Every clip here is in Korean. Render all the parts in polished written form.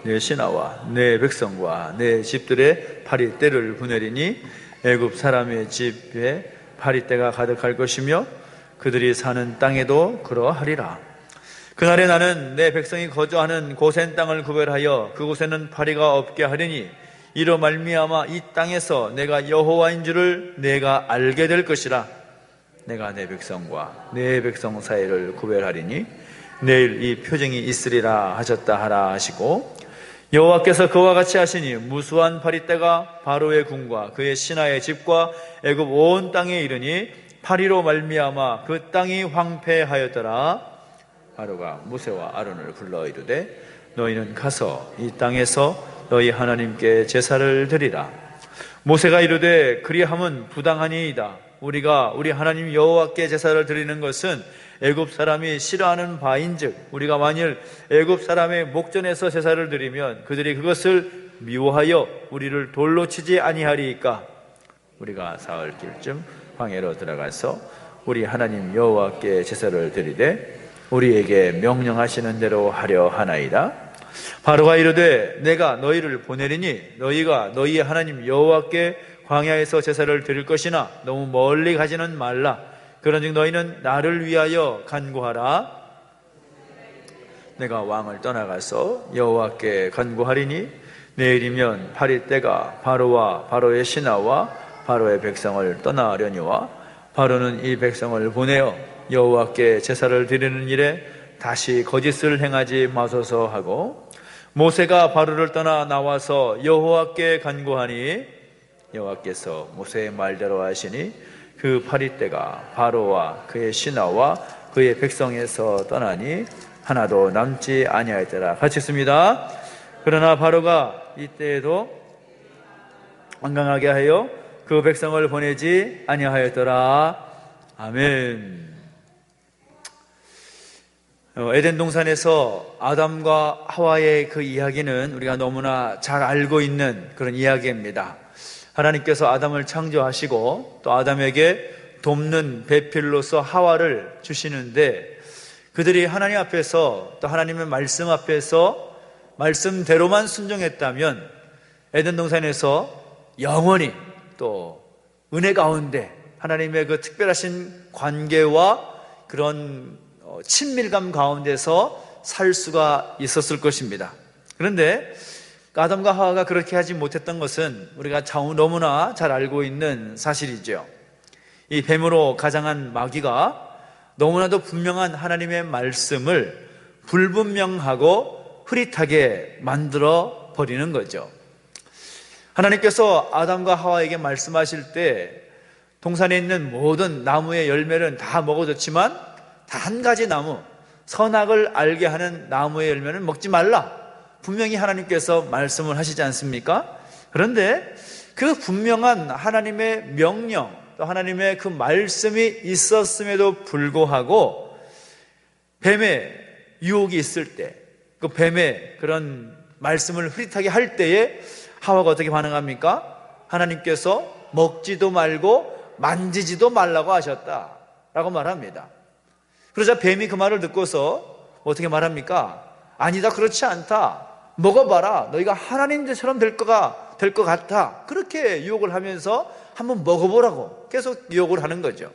내 신하와 내 백성과 내 집들의 파리떼를 보내리니 애굽 사람의 집에 파리떼가 가득할 것이며 그들이 사는 땅에도 그러하리라. 그날에 나는 내 백성이 거주하는 고센 땅을 구별하여 그곳에는 파리가 없게 하리니 이로 말미암아 이 땅에서 내가 여호와인 줄을 내가 알게 될 것이라. 내가 내 백성과 내 백성 사이를 구별하리니 내일 이 표징이 있으리라 하셨다 하라 하시고, 여호와께서 그와 같이 하시니 무수한 파리떼가 바로의 궁과 그의 신하의 집과 애굽 온 땅에 이르니 파리로 말미암아 그 땅이 황폐하였더라. 바로가 모세와 아론을 불러 이르되 너희는 가서 이 땅에서 너희 하나님께 제사를 드리라. 모세가 이르되 그리함은 부당하니이다. 우리가 우리 하나님 여호와께 제사를 드리는 것은 애굽 사람이 싫어하는 바인즉 우리가 만일 애굽 사람의 목전에서 제사를 드리면 그들이 그것을 미워하여 우리를 돌로 치지 아니하리이까. 우리가 사흘길쯤 광야로 들어가서 우리 하나님 여호와께 제사를 드리되 우리에게 명령하시는 대로 하려 하나이다. 바로가 이르되 내가 너희를 보내리니 너희가 너희 하나님 여호와께 광야에서 제사를 드릴 것이나 너무 멀리 가지는 말라. 그런즉 너희는 나를 위하여 간구하라. 내가 왕을 떠나가서 여호와께 간구하리니 내일이면 파리떼가 바로와 바로의 신하와 바로의 백성을 떠나려니와 바로는 이 백성을 보내어 여호와께 제사를 드리는 일에 다시 거짓을 행하지 마소서 하고, 모세가 바로를 떠나 나와서 여호와께 간구하니 여호와께서 모세의 말대로 하시니 그 파리떼가 바로와 그의 신하와 그의 백성에서 떠나니 하나도 남지 아니하였더라. 같이 읽습니다. 그러나 바로가 이때에도 완강하게 하여 그 백성을 보내지 아니하였더라. 아멘. 에덴 동산에서 아담과 하와의 그 이야기는 우리가 너무나 잘 알고 있는 그런 이야기입니다. 하나님께서 아담을 창조하시고 또 아담에게 돕는 배필로서 하와를 주시는데, 그들이 하나님 앞에서 또 하나님의 말씀 앞에서 말씀대로만 순종했다면 에덴 동산에서 영원히 또 은혜 가운데 하나님의 그 특별하신 관계와 그런 친밀감 가운데서 살 수가 있었을 것입니다. 그런데 아담과 하와가 그렇게 하지 못했던 것은 우리가 너무나 잘 알고 있는 사실이죠. 이 뱀으로 가장한 마귀가 너무나도 분명한 하나님의 말씀을 불분명하고 흐릿하게 만들어 버리는 거죠. 하나님께서 아담과 하와에게 말씀하실 때 동산에 있는 모든 나무의 열매는 다 먹어줬지만 단 한 가지 나무, 선악을 알게 하는 나무의 열매는 먹지 말라, 분명히 하나님께서 말씀을 하시지 않습니까? 그런데 그 분명한 하나님의 명령, 또 하나님의 그 말씀이 있었음에도 불구하고 뱀의 유혹이 있을 때, 그 뱀의 그런 말씀을 흐릿하게 할 때에 하와가 어떻게 반응합니까? 하나님께서 먹지도 말고 만지지도 말라고 하셨다라고 말합니다. 그러자 뱀이 그 말을 듣고서 어떻게 말합니까? 아니다, 그렇지 않다, 먹어봐라, 너희가 하나님들처럼 될 것 같아, 그렇게 유혹을 하면서 한번 먹어보라고 계속 유혹을 하는 거죠.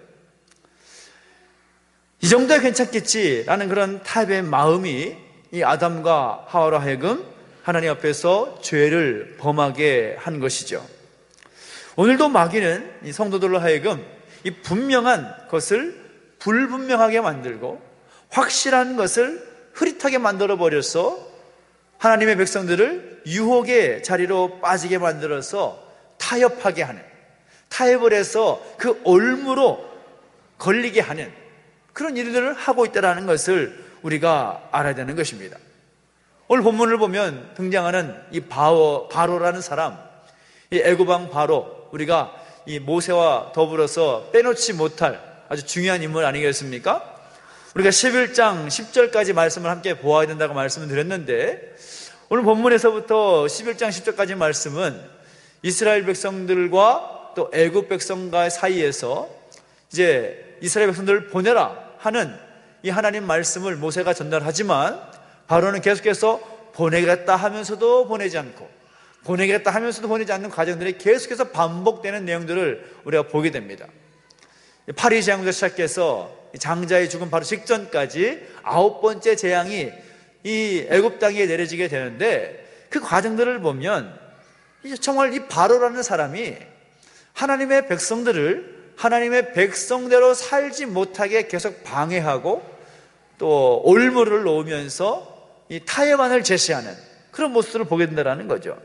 이 정도야 괜찮겠지라는 그런 타입의 마음이 이 아담과 하와로 하여금 하나님 앞에서 죄를 범하게 한 것이죠. 오늘도 마귀는 이 성도들로 하여금 이 분명한 것을 불분명하게 만들고 확실한 것을 흐릿하게 만들어버려서 하나님의 백성들을 유혹의 자리로 빠지게 만들어서 타협하게 하는, 타협을 해서 그 올무로 걸리게 하는 그런 일들을 하고 있다는 것을 우리가 알아야 되는 것입니다. 오늘 본문을 보면 등장하는 이 바로라는 사람, 이 애굽왕 바로, 우리가 이 모세와 더불어서 빼놓지 못할 아주 중요한 인물 아니겠습니까? 우리가 11장 10절까지 말씀을 함께 보아야 된다고 말씀을 드렸는데, 오늘 본문에서부터 11장 10절까지 말씀은 이스라엘 백성들과 또 애굽 백성과 사이에서 이제 이스라엘 백성들을 보내라 하는 이 하나님 말씀을 모세가 전달하지만 바로는 계속해서 보내겠다 하면서도 보내지 않고, 보내겠다 하면서도 보내지 않는 과정들이 계속해서 반복되는 내용들을 우리가 보게 됩니다. 파리 재앙부터 시작해서 장자의 죽음 바로 직전까지 9번째 재앙이 이 애굽 땅에 내려지게 되는데, 그 과정들을 보면 정말 이 바로라는 사람이 하나님의 백성들을 하나님의 백성대로 살지 못하게 계속 방해하고 또 올무를 놓으면서 이 타협안을 제시하는 그런 모습을 보게 된다는 거죠.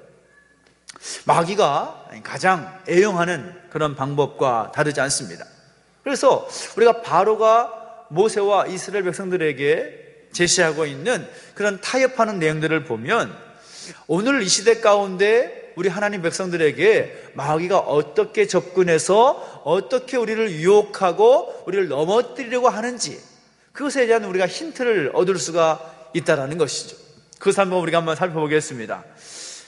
마귀가 가장 애용하는 그런 방법과 다르지 않습니다. 그래서 우리가 바로가 모세와 이스라엘 백성들에게 제시하고 있는 그런 타협하는 내용들을 보면, 오늘 이 시대 가운데 우리 하나님 백성들에게 마귀가 어떻게 접근해서 어떻게 우리를 유혹하고 우리를 넘어뜨리려고 하는지, 그것에 대한 우리가 힌트를 얻을 수가 있다는 것이죠. 그것을 우리가 한번 살펴보겠습니다.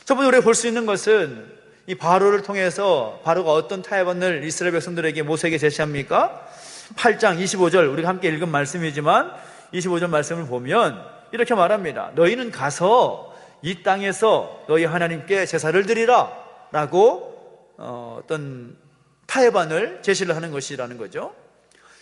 첫 번째 우리가 볼 수 있는 것은, 이 바로를 통해서 바로가 어떤 타협안을 이스라엘 백성들에게 모세에게 제시합니까? 8장 25절, 우리가 함께 읽은 말씀이지만 25절 말씀을 보면 이렇게 말합니다. 너희는 가서 이 땅에서 너희 하나님께 제사를 드리라 라고 어떤 타협안을 제시를 하는 것이라는 거죠.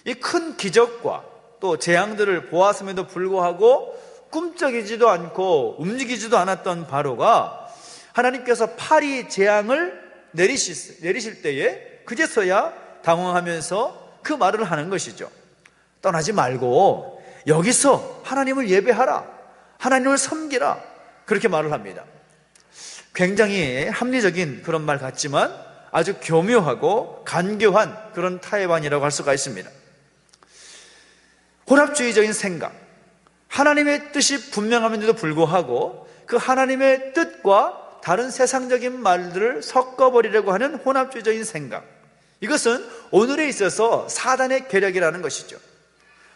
이 큰 기적과 또 재앙들을 보았음에도 불구하고 꿈쩍이지도 않고 움직이지도 않았던 바로가 하나님께서 파리 재앙을 내리실 때에 그제서야 당황하면서 그 말을 하는 것이죠. 떠나지 말고 여기서 하나님을 예배하라, 하나님을 섬기라, 그렇게 말을 합니다. 굉장히 합리적인 그런 말 같지만 아주 교묘하고 간교한 그런 타협안이라고 할 수가 있습니다. 혼합주의적인 생각, 하나님의 뜻이 분명함에도 불구하고 그 하나님의 뜻과 다른 세상적인 말들을 섞어버리려고 하는 혼합주의적인 생각, 이것은 오늘에 있어서 사단의 계략이라는 것이죠.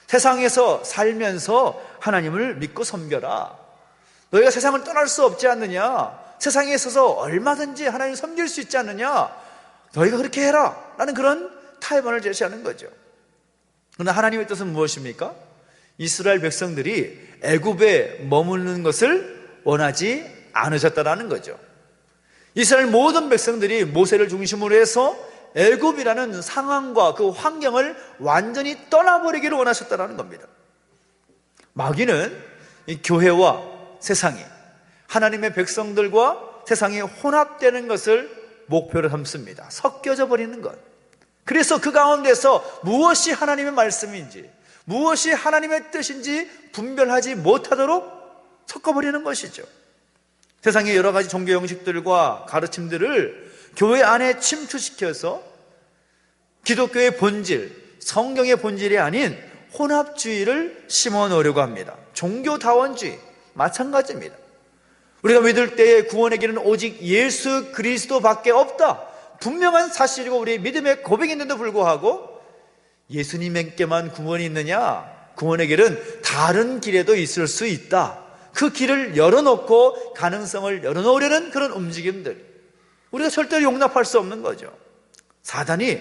세상에서 살면서 하나님을 믿고 섬겨라, 너희가 세상을 떠날 수 없지 않느냐, 세상에 있어서 얼마든지 하나님을 섬길 수 있지 않느냐, 너희가 그렇게 해라 라는 그런 타협안을 제시하는 거죠. 그러나 하나님의 뜻은 무엇입니까? 이스라엘 백성들이 애굽에 머무르는 것을 원하지 않으셨다라는 거죠. 이스라엘 모든 백성들이 모세를 중심으로 해서 애굽이라는 상황과 그 환경을 완전히 떠나버리기를 원하셨다라는 겁니다. 마귀는 이 교회와 세상이, 하나님의 백성들과 세상이 혼합되는 것을 목표로 삼습니다. 섞여져 버리는 것. 그래서 그 가운데서 무엇이 하나님의 말씀인지, 무엇이 하나님의 뜻인지 분별하지 못하도록 섞어버리는 것이죠. 세상의 여러 가지 종교 형식들과 가르침들을 교회 안에 침투시켜서 기독교의 본질, 성경의 본질이 아닌 혼합주의를 심어놓으려고 합니다. 종교다원주의 마찬가지입니다. 우리가 믿을 때에 구원의 길은 오직 예수 그리스도밖에 없다, 분명한 사실이고 우리의 믿음의 고백인데도 불구하고 예수님께만 구원이 있느냐, 구원의 길은 다른 길에도 있을 수 있다, 그 길을 열어놓고 가능성을 열어놓으려는 그런 움직임들, 우리가 절대로 용납할 수 없는 거죠. 사단이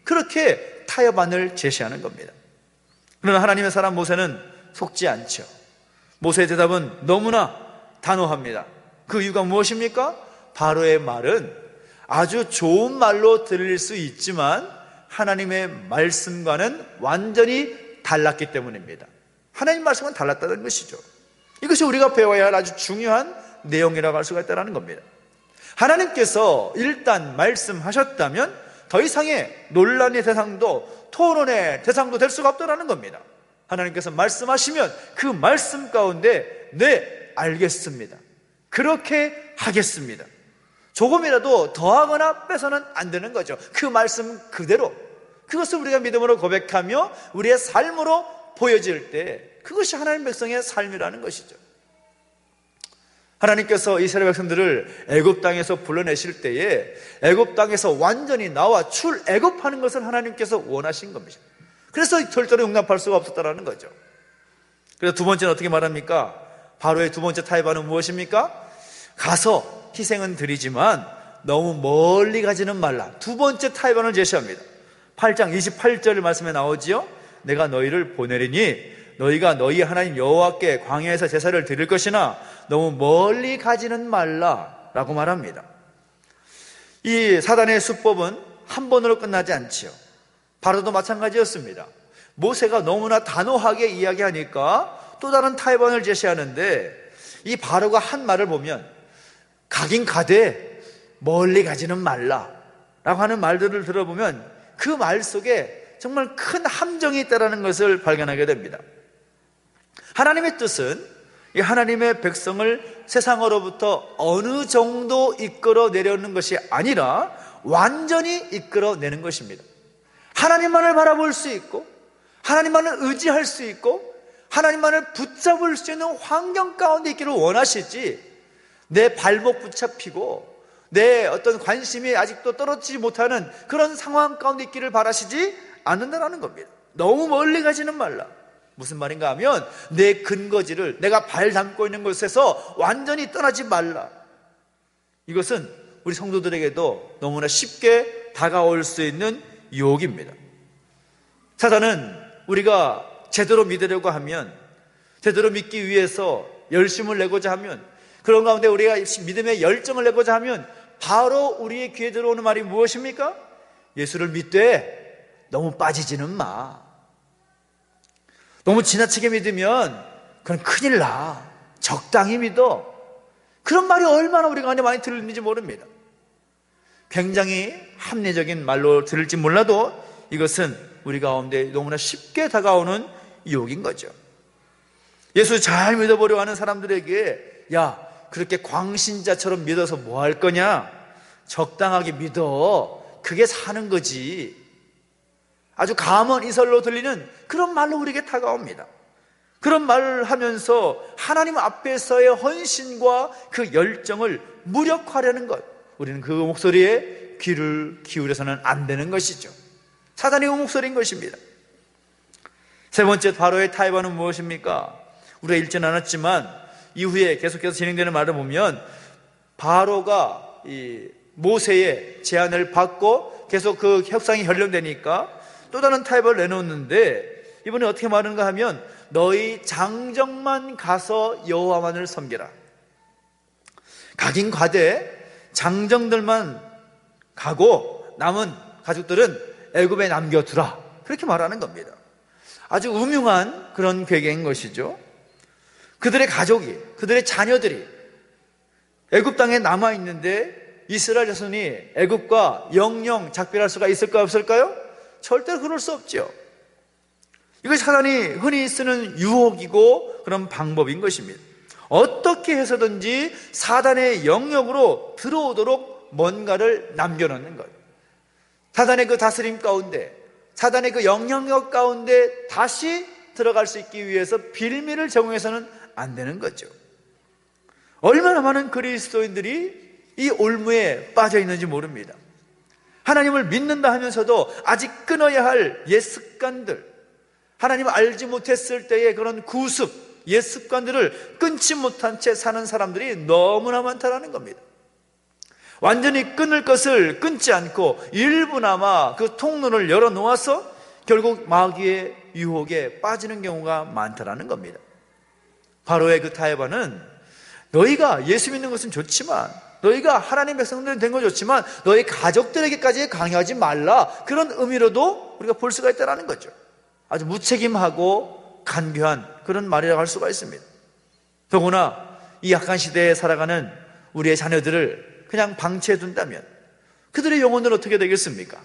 그렇게 타협안을 제시하는 겁니다. 그러나 하나님의 사람 모세는 속지 않죠. 모세의 대답은 너무나 단호합니다. 그 이유가 무엇입니까? 바로의 말은 아주 좋은 말로 들릴 수 있지만 하나님의 말씀과는 완전히 달랐기 때문입니다. 하나님 말씀은 달랐다는 것이죠. 이것이 우리가 배워야 할 아주 중요한 내용이라고 할 수가 있다는 겁니다. 하나님께서 일단 말씀하셨다면 더 이상의 논란의 대상도 토론의 대상도 될 수가 없다는 겁니다. 하나님께서 말씀하시면 그 말씀 가운데 네, 알겠습니다, 그렇게 하겠습니다, 조금이라도 더하거나 빼서는 안 되는 거죠. 그 말씀 그대로, 그것을 우리가 믿음으로 고백하며 우리의 삶으로 보여질 때 그것이 하나님 백성의 삶이라는 것이죠. 하나님께서 이스라엘 백성들을 애굽 땅에서 불러내실 때에 애굽 땅에서 완전히 나와 출애굽하는 것을 하나님께서 원하신 겁니다. 그래서 절대로 용납할 수가 없었다는 거죠. 그래서 두 번째는 어떻게 말합니까? 바로의 두 번째 타협안은 무엇입니까? 가서 희생은 드리지만 너무 멀리 가지는 말라, 두 번째 타협안을 제시합니다. 8장 28절 말씀에 나오지요. 내가 너희를 보내리니 너희가 너희 하나님 여호와께 광야에서 제사를 드릴 것이나 너무 멀리 가지는 말라라고 말합니다. 이 사단의 수법은 한 번으로 끝나지 않지요. 바로도 마찬가지였습니다. 모세가 너무나 단호하게 이야기하니까 또 다른 타협안을 제시하는데, 이 바로가 한 말을 보면 가긴 가되 멀리 가지는 말라 라고 하는 말들을 들어보면 그 말 속에 정말 큰 함정이 있다는 것을 발견하게 됩니다. 하나님의 뜻은 이 하나님의 백성을 세상으로부터 어느 정도 이끌어내려는 것이 아니라 완전히 이끌어내는 것입니다. 하나님만을 바라볼 수 있고, 하나님만을 의지할 수 있고, 하나님만을 붙잡을 수 있는 환경 가운데 있기를 원하시지, 내 발목 붙잡히고 내 어떤 관심이 아직도 떨어지지 못하는 그런 상황 가운데 있기를 바라시지 않는다는 겁니다. 너무 멀리 가지는 말라. 무슨 말인가 하면 내 근거지를, 내가 발 담고 있는 곳에서 완전히 떠나지 말라. 이것은 우리 성도들에게도 너무나 쉽게 다가올 수 있는 유혹입니다. 사단은 우리가 제대로 믿으려고 하면, 제대로 믿기 위해서 열심을 내고자 하면, 그런 가운데 우리가 믿음의 열정을 내고자 하면 바로 우리의 귀에 들어오는 말이 무엇입니까? 예수를 믿되 너무 빠지지는 마. 너무 지나치게 믿으면 그건 큰일 나. 적당히 믿어. 그런 말이 얼마나 우리가 많이 들리는지 모릅니다. 굉장히 합리적인 말로 들을지 몰라도 이것은 우리 가운데 너무나 쉽게 다가오는 유혹인 거죠. 예수 잘 믿어보려고 하는 사람들에게, 야, 그렇게 광신자처럼 믿어서 뭐 할 거냐? 적당하게 믿어. 그게 사는 거지. 아주 감언 이설로 들리는 그런 말로 우리에게 다가옵니다. 그런 말을 하면서 하나님 앞에서의 헌신과 그 열정을 무력화하려는 것, 우리는 그 목소리에 귀를 기울여서는 안 되는 것이죠. 사단의 목소리인 것입니다. 세 번째 바로의 타협안은 무엇입니까? 우리가 읽지는 않았지만 이후에 계속해서 진행되는 말을 보면 바로가 이 모세의 제안을 받고 계속 그 협상이 결렬되니까 또 다른 타협을 내놓는데, 이번에 어떻게 말하는가 하면 너희 장정만 가서 여호와만을 섬기라. 가긴 가되 장정들만 가고 남은 가족들은 애굽에 남겨두라. 그렇게 말하는 겁니다. 아주 음흉한 그런 계획인 것이죠. 그들의 가족이, 그들의 자녀들이 애굽 땅에 남아있는데 이스라엘 자손이 애굽과 영영 작별할 수가 있을까요, 없을까요? 절대로 그럴 수 없죠. 이것이 사단이 흔히 쓰는 유혹이고 그런 방법인 것입니다. 어떻게 해서든지 사단의 영역으로 들어오도록 뭔가를 남겨놓는 것, 사단의 그 다스림 가운데, 사단의 그 영향력 가운데 다시 들어갈 수 있기 위해서 빌미를 제공해서는 안 되는 거죠. 얼마나 많은 그리스도인들이 이 올무에 빠져 있는지 모릅니다. 하나님을 믿는다 하면서도 아직 끊어야 할 옛 습관들, 하나님을 알지 못했을 때의 그런 구습, 옛 습관들을 끊지 못한 채 사는 사람들이 너무나 많다는 겁니다. 완전히 끊을 것을 끊지 않고 일부나마 그 통로를 열어놓아서 결국 마귀의 유혹에 빠지는 경우가 많다는 겁니다. 바로의 그 타협안은 너희가 예수 믿는 것은 좋지만, 너희가 하나님 백성들이 된 건 좋지만 너희 가족들에게까지 강요하지 말라, 그런 의미로도 우리가 볼 수가 있다는 거죠. 아주 무책임하고 간교한 그런 말이라고 할 수가 있습니다. 더구나 이 약한 시대에 살아가는 우리의 자녀들을 그냥 방치해 둔다면 그들의 영혼은 어떻게 되겠습니까?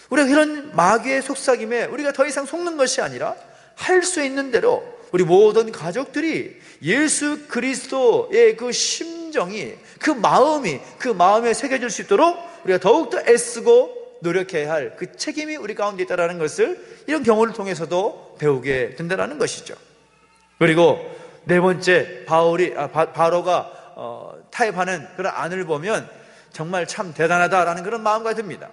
우리가 이런 마귀의 속삭임에 우리가 더 이상 속는 것이 아니라 할 수 있는 대로 우리 모든 가족들이 예수 그리스도의 그 심정이, 그 마음에 새겨질 수 있도록 우리가 더욱더 애쓰고 노력해야 할 그 책임이 우리 가운데 있다는 것을 이런 경우를 통해서도 배우게 된다는 것이죠. 그리고 네 번째, 바로가 타협하는 그런 안을 보면 정말 참 대단하다라는 그런 마음가 듭니다.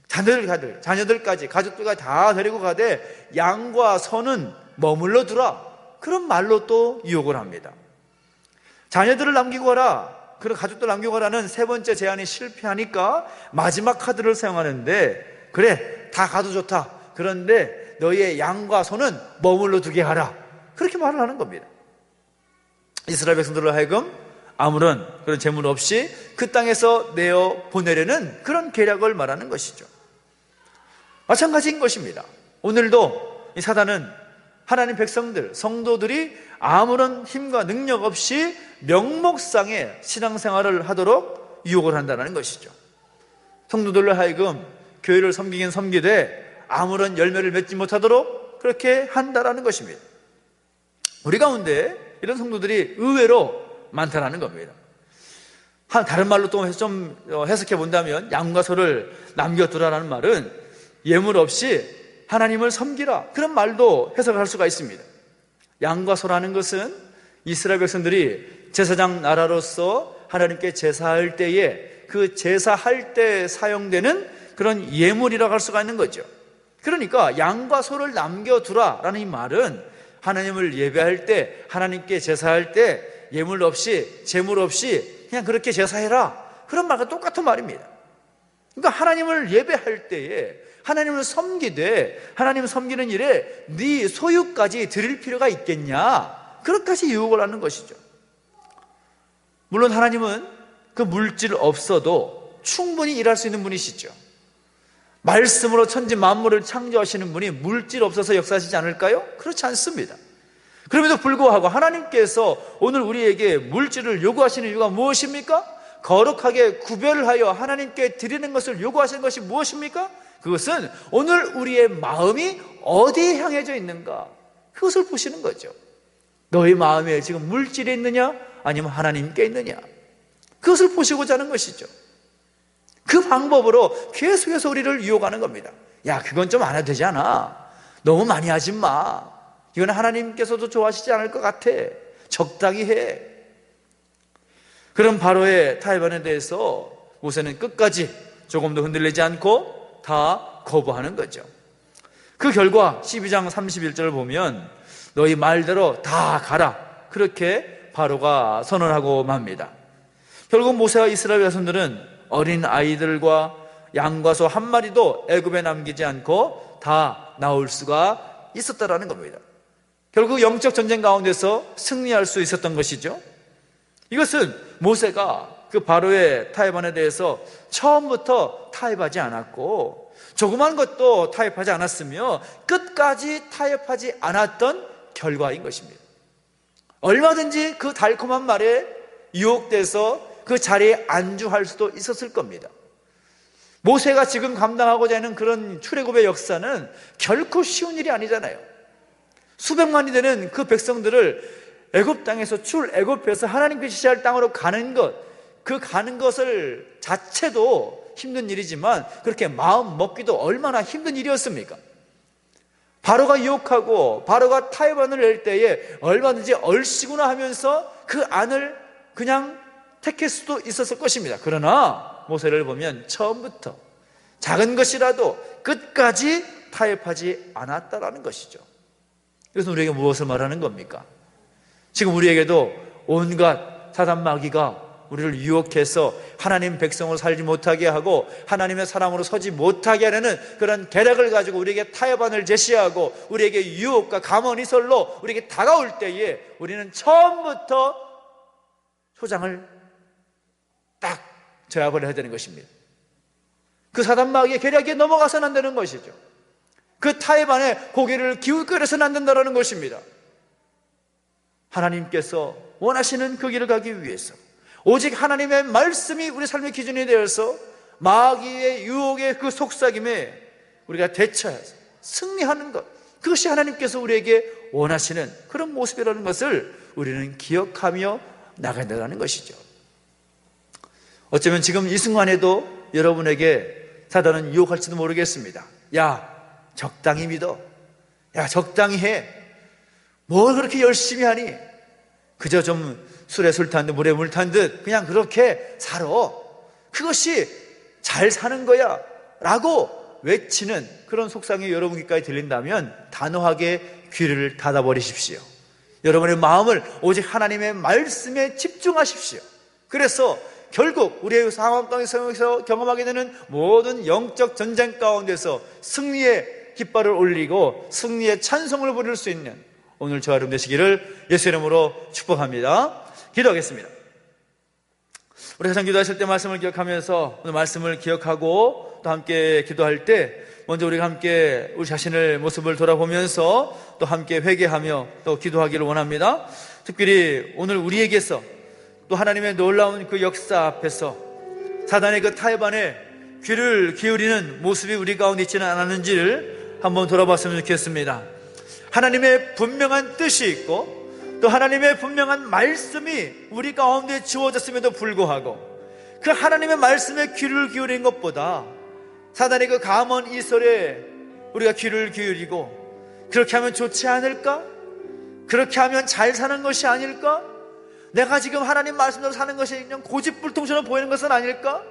자녀들까지, 가족들까지 다 데리고 가되 양과 소는 머물러 두라, 그런 말로 또 유혹을 합니다. 자녀들을 남기고 가라, 그런 가족들 남기고 가라는 세 번째 제안이 실패하니까 마지막 카드를 사용하는데, 그래 다 가도 좋다, 그런데 너희의 양과 소는 머물러 두게 하라. 그렇게 말을 하는 겁니다. 이스라엘 백성들로 하여금 아무런 그런 재물 없이 그 땅에서 내어 보내려는 그런 계략을 말하는 것이죠. 마찬가지인 것입니다. 오늘도 이 사단은 하나님 백성들, 성도들이 아무런 힘과 능력 없이 명목상의 신앙생활을 하도록 유혹을 한다는 것이죠. 성도들로 하여금 교회를 섬기긴 섬기되 아무런 열매를 맺지 못하도록 그렇게 한다는 것입니다. 우리 가운데 이런 성도들이 의외로 많다는 겁니다. 다른 말로 또 좀 해석해 본다면 양과 소를 남겨두라라는 말은 예물 없이 하나님을 섬기라, 그런 말도 해석할 수가 있습니다. 양과 소라는 것은 이스라엘 백성들이 제사장 나라로서 하나님께 제사할 때에 그 제사할 때 사용되는 그런 예물이라고 할 수가 있는 거죠. 그러니까 양과 소를 남겨두라라는 이 말은 하나님을 예배할 때, 하나님께 제사할 때 예물 없이, 재물 없이 그냥 그렇게 제사해라, 그런 말과 똑같은 말입니다. 그러니까 하나님을 예배할 때에, 하나님을 섬기되 하나님을 섬기는 일에 네 소유까지 드릴 필요가 있겠냐, 그렇게까지 유혹을 하는 것이죠. 물론 하나님은 그 물질 없어도 충분히 일할 수 있는 분이시죠. 말씀으로 천지 만물을 창조하시는 분이 물질 없어서 역사하시지 않을까요? 그렇지 않습니다. 그럼에도 불구하고 하나님께서 오늘 우리에게 물질을 요구하시는 이유가 무엇입니까? 거룩하게 구별하여 하나님께 드리는 것을 요구하시는 것이 무엇입니까? 그것은 오늘 우리의 마음이 어디에 향해져 있는가, 그것을 보시는 거죠. 너의 마음에 지금 물질이 있느냐, 아니면 하나님께 있느냐, 그것을 보시고자 하는 것이죠. 그 방법으로 계속해서 우리를 유혹하는 겁니다. 야, 그건 좀 안 해도 되지 않아? 너무 많이 하지 마. 이건 하나님께서도 좋아하시지 않을 것 같아. 적당히 해. 그런 바로의 타협안에 대해서 모세는 끝까지 조금도 흔들리지 않고 다 거부하는 거죠. 그 결과 12장 31절을 보면 너희 말대로 다 가라, 그렇게 바로가 선언하고 맙니다. 결국 모세와 이스라엘 백성들은 어린 아이들과 양과 소 한 마리도 애굽에 남기지 않고 다 나올 수가 있었다라는 겁니다. 결국 영적 전쟁 가운데서 승리할 수 있었던 것이죠. 이것은 모세가 그 바로의 타협안에 대해서 처음부터 타협하지 않았고 조그만 것도 타협하지 않았으며 끝까지 타협하지 않았던 결과인 것입니다. 얼마든지 그 달콤한 말에 유혹돼서 그 자리에 안주할 수도 있었을 겁니다. 모세가 지금 감당하고자 하는 그런 출애굽의 역사는 결코 쉬운 일이 아니잖아요. 수백만이 되는 그 백성들을 애굽 땅에서 출애굽해서 하나님께 지시할 땅으로 가는 것, 그 가는 것을 자체도 힘든 일이지만 그렇게 마음 먹기도 얼마나 힘든 일이었습니까? 바로가 유혹하고 바로가 타협안을 낼 때에 얼마든지 얼씨구나 하면서 그 안을 그냥 택할 수도 있었을 것입니다. 그러나 모세를 보면 처음부터 작은 것이라도 끝까지 타협하지 않았다라는 것이죠. 그래서 우리에게 무엇을 말하는 겁니까? 지금 우리에게도 온갖 사단 마귀가 우리를 유혹해서 하나님 백성으로 살지 못하게 하고 하나님의 사람으로 서지 못하게 하려는 그런 계략을 가지고 우리에게 타협안을 제시하고 우리에게 유혹과 감언이설로 우리에게 다가올 때에 우리는 처음부터 소장을 딱 제압을 해야 되는 것입니다. 그 사단 마귀의 계략에 넘어가서는 안 되는 것이죠. 그 타협안에 고개를 기울거려서는 안 된다는 것입니다. 하나님께서 원하시는 그 길을 가기 위해서 오직 하나님의 말씀이 우리 삶의 기준이 되어서 마귀의 유혹의 그 속삭임에 우리가 대처해서 승리하는 것, 그것이 하나님께서 우리에게 원하시는 그런 모습이라는 것을 우리는 기억하며 나가야 된다는 것이죠. 어쩌면 지금 이 순간에도 여러분에게 사단은 유혹할지도 모르겠습니다. 야, 적당히 믿어. 야, 적당히 해. 뭘 그렇게 열심히 하니? 그저 좀 술에 술 탄 듯 물에 물 탄 듯 그냥 그렇게 살아. 그것이 잘 사는 거야 라고 외치는 그런 속상이 여러분 귀까지 들린다면 단호하게 귀를 닫아버리십시오. 여러분의 마음을 오직 하나님의 말씀에 집중하십시오. 그래서 결국 우리의 상황 가운데서 경험하게 되는 모든 영적 전쟁 가운데서 승리의 깃발을 올리고 승리의 찬송을 부를 수 있는 오늘 저와 여러분 되시기를 예수 이름으로 축복합니다. 기도하겠습니다. 우리 가장 기도하실 때 말씀을 기억하면서 오늘 말씀을 기억하고 또 함께 기도할 때 먼저 우리가 함께 우리 자신의 모습을 돌아보면서 또 함께 회개하며 또 기도하기를 원합니다. 특별히 오늘 우리에게서 또 하나님의 놀라운 그 역사 앞에서 사단의 그 타협안에 귀를 기울이는 모습이 우리 가운데 있지는 않았는지를 한번 돌아봤으면 좋겠습니다. 하나님의 분명한 뜻이 있고 또 하나님의 분명한 말씀이 우리 가운데 주어졌음에도 불구하고 그 하나님의 말씀에 귀를 기울인 것보다 사단의 그 감언 이설에 우리가 귀를 기울이고 그렇게 하면 좋지 않을까? 그렇게 하면 잘 사는 것이 아닐까? 내가 지금 하나님 말씀대로 사는 것이 그냥 고집불통처럼 보이는 것은 아닐까?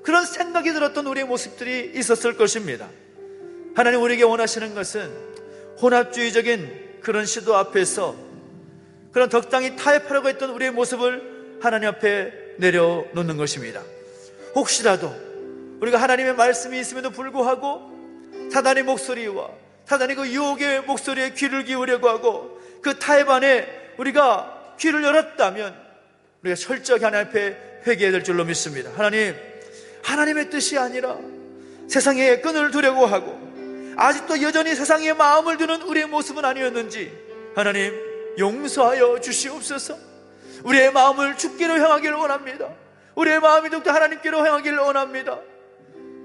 그런 생각이 들었던 우리의 모습들이 있었을 것입니다. 하나님 우리에게 원하시는 것은 혼합주의적인 그런 시도 앞에서 그런 적당히 타협하려고 했던 우리의 모습을 하나님 앞에 내려놓는 것입니다. 혹시라도 우리가 하나님의 말씀이 있음에도 불구하고 사단의 목소리와 사단의 그 유혹의 목소리에 귀를 기울이려고 하고 그 타협 안에 우리가 귀를 열었다면 우리가 철저하게 하나님 앞에 회개해야 될 줄로 믿습니다. 하나님의 뜻이 아니라 세상의 끈을 두려고 하고 아직도 여전히 세상의 마음을 두는 우리의 모습은 아니었는지 하나님 용서하여 주시옵소서. 우리의 마음을 주께로 향하기를 원합니다. 우리의 마음이 더욱더 하나님께로 향하기를 원합니다.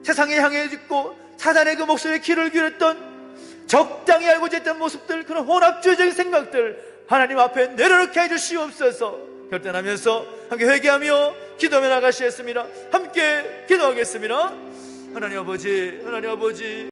세상에 향해 있고 사단의 그 목소리에 귀를 기울였던 적당히 알고자 했던 모습들, 그런 혼합주의적인 생각들 하나님 앞에 내려놓게 해주시옵소서. 결단하면서 함께 회개하며 기도하며 나가시겠습니다. 함께 기도하겠습니다. 하나님 아버지